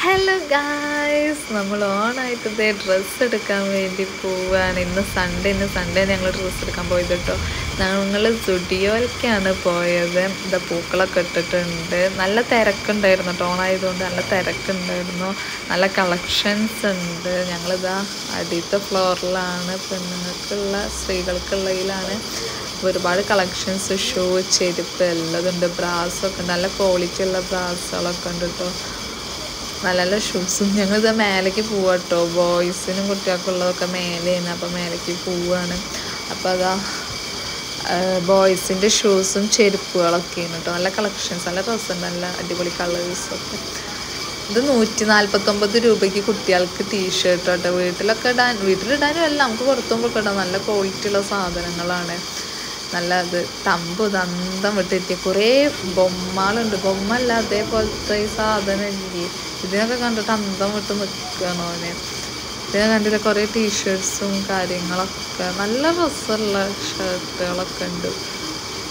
Hello guys, നമ്മൾ ഓണായിട്ട് ഇതേ dress എടുക്കാൻ വേണ്ടി പോവുകയാണ്. ഇന്ന് സൺഡേ ഞങ്ങൾ ഡ്രസ്സ് എടുക്കാൻ പോയത് കേട്ടോ. ഞങ്ങൾ സ്റ്റുഡിയോയിലേക്കാണ് പോയത്. ഇതാ പൂക്കളൊക്കെ ഇട്ടിട്ടുണ്ട്. നല്ല തിരക്കുണ്ടായിരുന്നു കേട്ടോ. ഓണായതുകൊണ്ട് നല്ല തിരക്കുണ്ടായിരുന്നു. നല്ല കളക്ഷൻസ് ഉണ്ട്. ഞങ്ങളിതാ അടിയത്തെ ഫ്ലോറിലാണ്. പെണ്ണുങ്ങൾക്കുള്ള സ്ത്രീകൾക്കുള്ളതിലാണ് ഒരുപാട് കളക്ഷൻസ്. ഷൂ, ചെരുപ്പ് എല്ലാതുണ്ട്. ബ്രാസൊക്കെ നല്ല ക്വാളിറ്റി ഉള്ള ബ്രാസുകളൊക്കെ ഉണ്ട് കേട്ടോ. നല്ല നല്ല ഷൂസും. ഞങ്ങളിത് മേലേക്ക് പോവാം കേട്ടോ. ബോയ്സിനും കുട്ടികൾക്കുള്ളതൊക്കെ മേലെയാണ്. അപ്പോൾ മേലേക്ക് പോവുകയാണ്. അപ്പോൾ അതാ ബോയ്സിൻ്റെ ഷൂസും ചെരുപ്പുകളൊക്കെയാണ് കേട്ടോ. നല്ല കളക്ഷൻസ്, നല്ല ഡ്രസ്സുണ്ട്, നല്ല അടിപൊളി കളേഴ്സൊക്കെ. ഇത് 149 രൂപയ്ക്ക് കുട്ടികൾക്ക് ടീഷർട്ട് കേട്ടോ. വീട്ടിലിടാനും അല്ല, നമുക്ക് പുറത്തുമ്പോൾ ഇടാം. നല്ല ക്വാളിറ്റി ഉള്ള സാധനങ്ങളാണ്. നല്ല തമ്പ് ദന്തം വിട്ടിരിക്കുക. കുറേ ബൊമ്മകളുണ്ട്. ബൊമ്മ അല്ല, അതേപോലത്തെ ഈ സാധനം ഇല്ലേ, ഇതിനൊക്കെ കണ്ടിട്ട് അന്തം വിട്ട് നിൽക്കുകയാണ് ഓന്. ഇതിനെ കണ്ടില്ല, കുറേ ടീഷർട്ട്സും കാര്യങ്ങളൊക്കെ, നല്ല രസമുള്ള ഷർട്ടുകളൊക്കെ ഉണ്ട്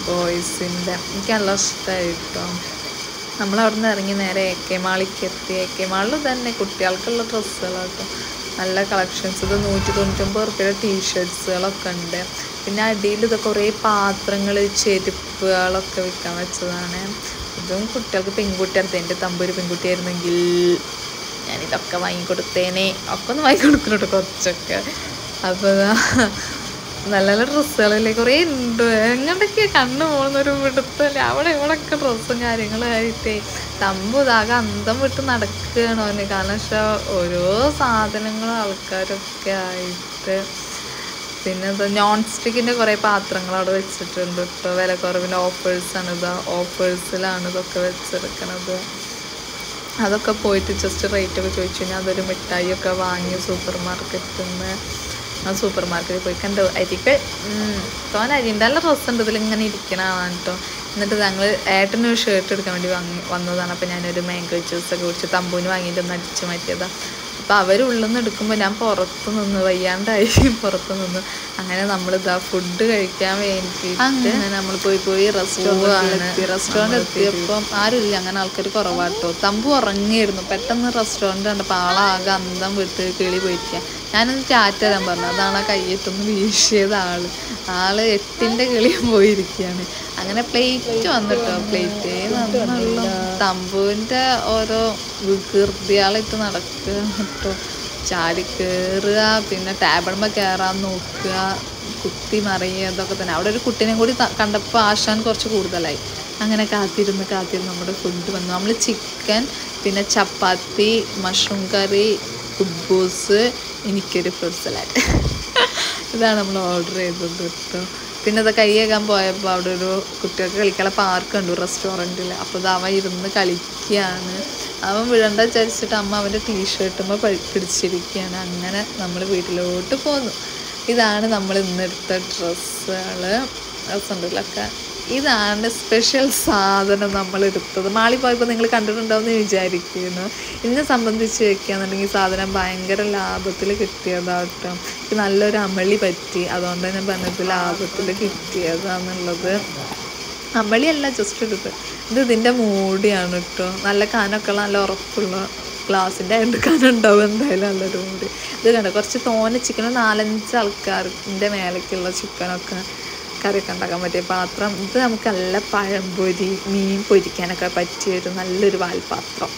ബോയ്സിൻ്റെ. എനിക്ക് നല്ല ഇഷ്ടമായിട്ടോ. നമ്മളവിടെ നിന്ന് ഇറങ്ങി നേരെ AK മാളിലേക്ക് എത്തി. AK മാളിൽ തന്നെ കുട്ടികൾക്കുള്ള ഡ്രസ്സുകളാട്ടോ. നല്ല കളക്ഷൻസ്. ഇത് 199 റുപ്യയുടെ ടീഷർട്ട്സുകളൊക്കെ ഉണ്ട്. പിന്നെ അടിയിൽ ഇത് കുറേ പാത്രങ്ങൾ, ചെരുപ്പുകളൊക്കെ വിൽക്കാൻ വെച്ചതാണ്. ഇതും കുട്ടികൾക്ക് പെൺകുട്ടിയായിരുന്നു. എൻ്റെ തമ്പൊരു പെൺകുട്ടിയായിരുന്നെങ്കിൽ ഞാനിതൊക്കെ വാങ്ങിക്കൊടുത്തേനെ. ഒക്കെ ഒന്ന് വാങ്ങിക്കൊടുക്കുന്നുണ്ട് കുറച്ചൊക്കെ. അപ്പോൾ നല്ല നല്ല ഡ്രസ്സുകളല്ലേ, കുറേ ഉണ്ട്. എങ്ങോട്ടൊക്കെ കണ്ണു പോകുന്നൊരു പിടുത്തല്ലേ. അവിടെ ഇവിടെയൊക്കെ ഡ്രസ്സും കാര്യങ്ങളായിട്ടേ തമ്പ് ഇതാകെ അന്തം വിട്ട് നടക്കുകയാണ് അവന്. കാരണം വെച്ചാൽ ഓരോ സാധനങ്ങളും ആൾക്കാരൊക്കെ ആയിട്ട്. പിന്നെ എന്താ, നോൺ സ്റ്റിക്കിൻ്റെ കുറേ പാത്രങ്ങൾ അവിടെ വെച്ചിട്ടുണ്ട് കേട്ടോ. വില കുറവിൻ്റെ ഓഫേഴ്സാണ്. ഓഫേഴ്സിലാണ് ഇതൊക്കെ വെച്ചെടുക്കണത്. അതൊക്കെ പോയിട്ട് ജസ്റ്റ് റേറ്റൊക്കെ ചോദിച്ചു കഴിഞ്ഞാൽ അതൊരു മിഠായിയൊക്കെ വാങ്ങി സൂപ്പർ മാർക്കറ്റിൽ നിന്ന്. സൂപ്പർ മാർക്കറ്റിൽ പോയി കണ്ടു അരികൾ. തോന അരിൻ്റെ നല്ല ഡ്രസ്സുണ്ട് ഇതിലിങ്ങനെ ഇരിക്കണതാണ് കേട്ടോ. എന്നിട്ട് ഞങ്ങൾ ഏട്ടനൊരു ഷർട്ട് എടുക്കാൻ വേണ്ടി വന്നതാണ്. അപ്പോൾ ഞാനൊരു മാംഗോ ജ്യൂസൊക്കെ കുടിച്ച് തമ്പൂന് വാങ്ങിയിട്ട് ഒന്ന് അടിച്ചു മാറ്റിയതാണ്. അപ്പോൾ അവരുള്ളിൽ നിന്ന് എടുക്കുമ്പോൾ ഞാൻ പുറത്ത് നിന്ന് വയ്യാണ്ടായി പുറത്ത് നിന്ന്. അങ്ങനെ നമ്മളിതാ ഫുഡ് കഴിക്കാൻ വേണ്ടിയിട്ട് അങ്ങനെ നമ്മൾ പോയി റെസ്റ്റോറൻറ്റ് എത്തിയപ്പം ആരുമില്ല, അങ്ങനെ ആൾക്കാർ കുറവാട്ടോ. തമ്പു ഉറങ്ങിയായിരുന്നു. പെട്ടെന്ന് റെസ്റ്റോറൻറ്റ് കണ്ടപ്പോൾ ആളാകെ അന്തം വിട്ട് കിളി പോയിരിക്കുക. ഞാനൊന്ന് ടാറ്റ തരാൻ പറഞ്ഞു. അതാണ് ആ കയ്യെത്തൊന്ന് വീശിയത് ആള് 8ൻ്റെ കിളിയും പോയിരിക്കുകയാണ്. അങ്ങനെ പ്ലേറ്റ് വന്നിട്ടോ. പ്ലേറ്റ് വന്നുള്ള തമ്പുവിൻ്റെ ഓരോ വികൃതിയാളിട്ട് നടക്കുക കേട്ടോ. ചാടി കയറുക, പിന്നെ ടേബിളിന്മേൽ കയറാൻ നോക്കുക, കുത്തി മറിയുക, ഇതൊക്കെ തന്നെ. അവിടെ ഒരു കുട്ടീനെ കൂടി കണ്ടപ്പോൾ ആശാൻ കുറച്ച് കൂടുതലായി. അങ്ങനെ കാത്തിരുന്ന് നമ്മുടെ ഫുഡ് വന്നു. നമ്മൾ ചിക്കൻ, പിന്നെ ചപ്പാത്തി, മഷ്റൂം കറി, കുബൂസ്, എനിക്കൊരു ഫ്രൂട്ട് സലാഡ്. ഇതാണ് നമ്മൾ ഓർഡർ ചെയ്തത് കേട്ടോ. പിന്നെ അത് കൈയേക്കാൻ പോയപ്പോൾ അവിടെ ഒരു കുട്ടികൾക്ക് കളിക്കാനുള്ള പാർക്ക് ഉണ്ട് റെസ്റ്റോറൻറ്റിൽ. അപ്പോൾ ഇത് അവൻ ഇരുന്ന് കളിക്കുകയാണ്. അവൻ വിഴണ്ട വിചാരിച്ചിട്ട് അമ്മ അവൻ്റെ ടീഷർട്ടുമ്പോൾ പിടിച്ചിരിക്കുകയാണ്. അങ്ങനെ നമ്മൾ വീട്ടിലോട്ട് പോന്നു. ഇതാണ് നമ്മൾ ഇന്നെടുത്ത ഡ്രസ്സുകൾ. ഡ്രസ്സുണ്ടല്ലൊക്കെ ഇതാണ് സ്പെഷ്യൽ സാധനം നമ്മൾ എടുത്തത്. മാളിൽ പോയപ്പോൾ നിങ്ങൾ കണ്ടിട്ടുണ്ടാവുമെന്ന് വിചാരിക്കുന്നു. ഇതിനെ സംബന്ധിച്ച് വയ്ക്കുകയാണെന്നുണ്ടെങ്കിൽ സാധനം ഭയങ്കര ലാഭത്തിൽ കിട്ടിയതാട്ടോ. എനിക്ക് നല്ലൊരു അമളി പറ്റി. അതുകൊണ്ട് ഞാൻ പറഞ്ഞത് ലാഭത്തിൽ കിട്ടിയതാണെന്നുള്ളത്. അമളിയല്ല, ജസ്റ്റ് എടുത്ത്. ഇതിൻ്റെ മൂടിയാണ് കേട്ടോ. നല്ല കാനൊക്കെ നല്ല ഉറപ്പുള്ള ഗ്ലാസിൻ്റെ കാനുണ്ടാവും എന്തായാലും നല്ലൊരു മൂടി. ഇത് കണ്ടോ, കുറച്ച് തോനെ ചിക്കനും 4-5 ആൾക്കാരുടെ മേലേക്കുള്ള ചിക്കനൊക്കെ കറിയൊക്കെ ഉണ്ടാക്കാൻ പറ്റിയ പാത്രം. ഇത് നമുക്ക് നല്ല പഴംപൊരി, മീൻ പൊരിക്കാനൊക്കെ പറ്റിയൊരു നല്ലൊരു വാൽപാത്രം.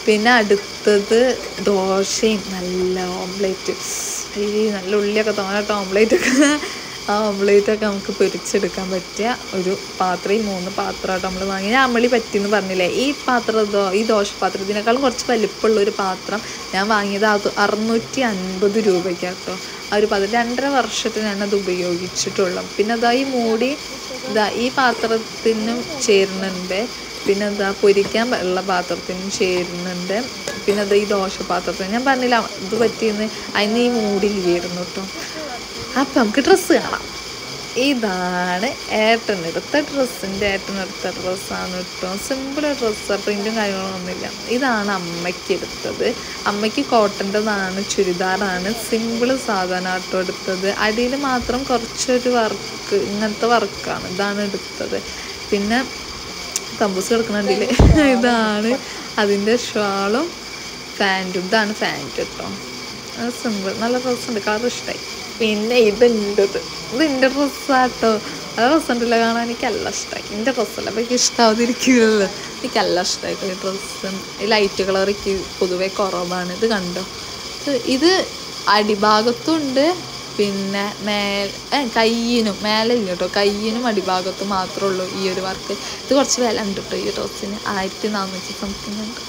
പിന്നെ അടുത്തത് ദോശയും നല്ല ഓംലേറ്റ്. നല്ല ഉള്ളിയൊക്കെ തോന്നിട്ട് ഓംലേറ്റൊക്കെ നമുക്ക് പൊരിച്ചെടുക്കാൻ പറ്റിയ ഒരു പാത്രം. ഈ 3 പാത്രമായിട്ട് നമ്മൾ വാങ്ങി. ഞാൻ അമളി പറ്റിയെന്ന് പറഞ്ഞില്ലേ. ഈ ദോശപാത്രത്തിനേക്കാളും കുറച്ച് വലിപ്പമുള്ളൊരു പാത്രം ഞാൻ വാങ്ങിയത് 650 രൂപയ്ക്കാട്ടോ. ആ ഒരു 2.5 വർഷത്തിൽ ഞാനത് ഉപയോഗിച്ചിട്ടുള്ളൂ. പിന്നെ അതാ ഈ മൂടി ഈ പാത്രത്തിനും ചേരുന്നുണ്ട്. പിന്നെ പൊരിക്കാൻ ഉള്ള പാത്രത്തിനും ചേരുന്നുണ്ട്. പിന്നെ ഈ ദോശപാത്രത്തിന് ഞാൻ പറഞ്ഞില്ല ഇത് പറ്റിയെന്ന്, അതിന് ഈ മൂടിയില്ലായിരുന്നു കേട്ടോ. അപ്പം നമുക്ക് ഡ്രസ്സ് കാണാം. ഇതാണ് ഏട്ടനെടുത്ത ഡ്രസ്സാണ് കേട്ടോ. സിമ്പിൾ ഡ്രസ്സ്, പ്രിൻറ്റും കാര്യങ്ങളൊന്നുമില്ല. ഇതാണ് അമ്മയ്ക്ക് എടുത്തത്. അമ്മയ്ക്ക് കോട്ടൻ്റെതാണ്, ചുരിദാറാണ്. സിമ്പിൾ സാധനം കേട്ടോ എടുത്തത്. അടിയിൽ മാത്രം കുറച്ചൊരു വർക്ക്, ഇങ്ങനത്തെ വർക്കാണ്. ഇതാണ് എടുത്തത്. പിന്നെ തമ്പൂസ് കിടക്കണ അടിയിൽ ഇതാണ് അതിൻ്റെ ഷാളും പാൻറ്റും. ഇതാണ് പാൻറ്റ് കേട്ടോ, സിമ്പിൾ, നല്ല ഡ്രസ്സുണ്ട്, കളർ ഇഷ്ടമായി. പിന്നെ ഇത് എൻ്റെ ഡ്രസ്സാട്ടോ. ആ ഡ്രസ്സ് ഉണ്ടല്ലോ കാണാൻ എനിക്കെല്ലാം ഇഷ്ടമായി. എൻ്റെ ഡ്രസ്സല്ല അപ്പം എനിക്ക് ഇഷ്ടാവാതിരിക്കില്ലല്ലോ. എനിക്കെല്ലാം ഇഷ്ടമായിട്ട് ഈ ഡ്രസ്സും ഈ ലൈറ്റ് കളർ എനിക്ക് പൊതുവെ കുറവാണ്. ഇത് കണ്ടോ, ഇത് അടിഭാഗത്തും ഉണ്ട്, പിന്നെ കയ്യിനും മേലെ ഇല്ല കേട്ടോ, കയ്യിനും അടിഭാഗത്തും മാത്രമേ ഉള്ളൂ ഈ ഒരു വർക്ക്. ഇത് കുറച്ച് വില ഉണ്ട് കേട്ടോ ഈ ഡ്രസ്സിന്, 1400 സംതിങ് ഉണ്ട്.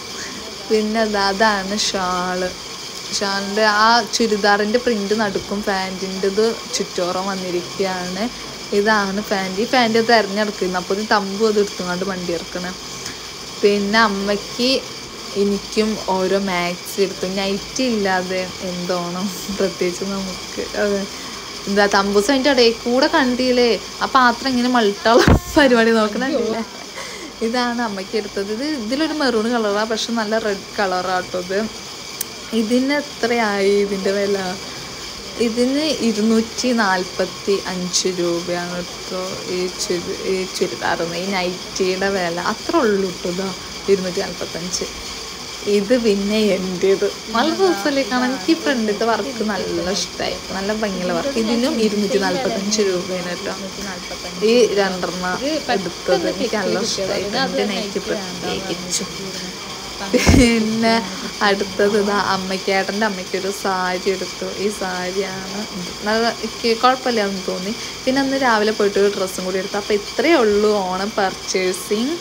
പിന്നെ അതാണ് ഷാളിൻ്റെ ആ ചുരിദാറിൻ്റെ പ്രിൻ്റ് നടുക്കും, പാൻറ്റിൻ്റെത് ചുറ്റോറം വന്നിരിക്കുകയാണ്. ഇതാണ് പാൻറ്റ്. ഈ പാൻറ്റ് തിരഞ്ഞെടുക്കുന്നത്, അപ്പോൾ തമ്പും അത് എടുത്തുകൊണ്ട് വണ്ടി ഇറക്കണം. പിന്നെ അമ്മയ്ക്ക് എനിക്കും ഓരോ മാക്സി എടുത്തു. നൈറ്റി ഇല്ലാതെ എന്തോണം പ്രത്യേകിച്ച് നമുക്ക് എന്താ തമ്പൂസ് അതിൻ്റെ ഇടയിൽ കൂടെ കണ്ടില്ലേ ആ പാത്രം ഇങ്ങനെ മൾട്ടുള്ള പരിപാടി നോക്കണില്ലേ. ഇതാണ് അമ്മയ്ക്ക് എടുത്തത്. ഇതിലൊരു മെറൂൺ കളറാണ്, പക്ഷെ നല്ല റെഡ് കളറാട്ടോ ഇത്. ഇതിന് എത്രയായി ഇതിൻ്റെ വില? ഇതിന് 245 രൂപയാണ് കേട്ടോ ഈ ചുരിദാറിന്. ഈ നൈറ്റിയുടെ വില അത്ര ഉള്ളൂ കേട്ടോ, 245. ഇത് പിന്നെ എൻ്റേത് നല്ല ഡ്രസ്സല്ലേ കാണാൻ. എനിക്ക് ഫ്രണ്ടിലത്തെ വർക്ക് നല്ല ഇഷ്ടമായി, നല്ല ഭംഗിയുള്ള വർക്ക്. ഇതിനും 245 രൂപയാണ് കേട്ടോ ഈ 2 എടുത്തത്. എനിക്ക് നല്ല ഇഷ്ടമായി, എൻ്റെ നൈറ്റ് പ്രത്യേകിച്ചു. പിന്നെ അടുത്തത് ഏട്ടൻ്റെ അമ്മയ്ക്കൊരു സാരി എടുത്തു. ഈ സാരിയാണ് നല്ല കുഴപ്പമില്ലാന്ന് തോന്നി. പിന്നെ അന്ന് രാവിലെ പോയിട്ട് ഒരു ഡ്രസ്സും കൂടി എടുത്തു. അപ്പോൾ ഇത്രയേ ഉള്ളൂ ഓണം പർച്ചേസിങ്.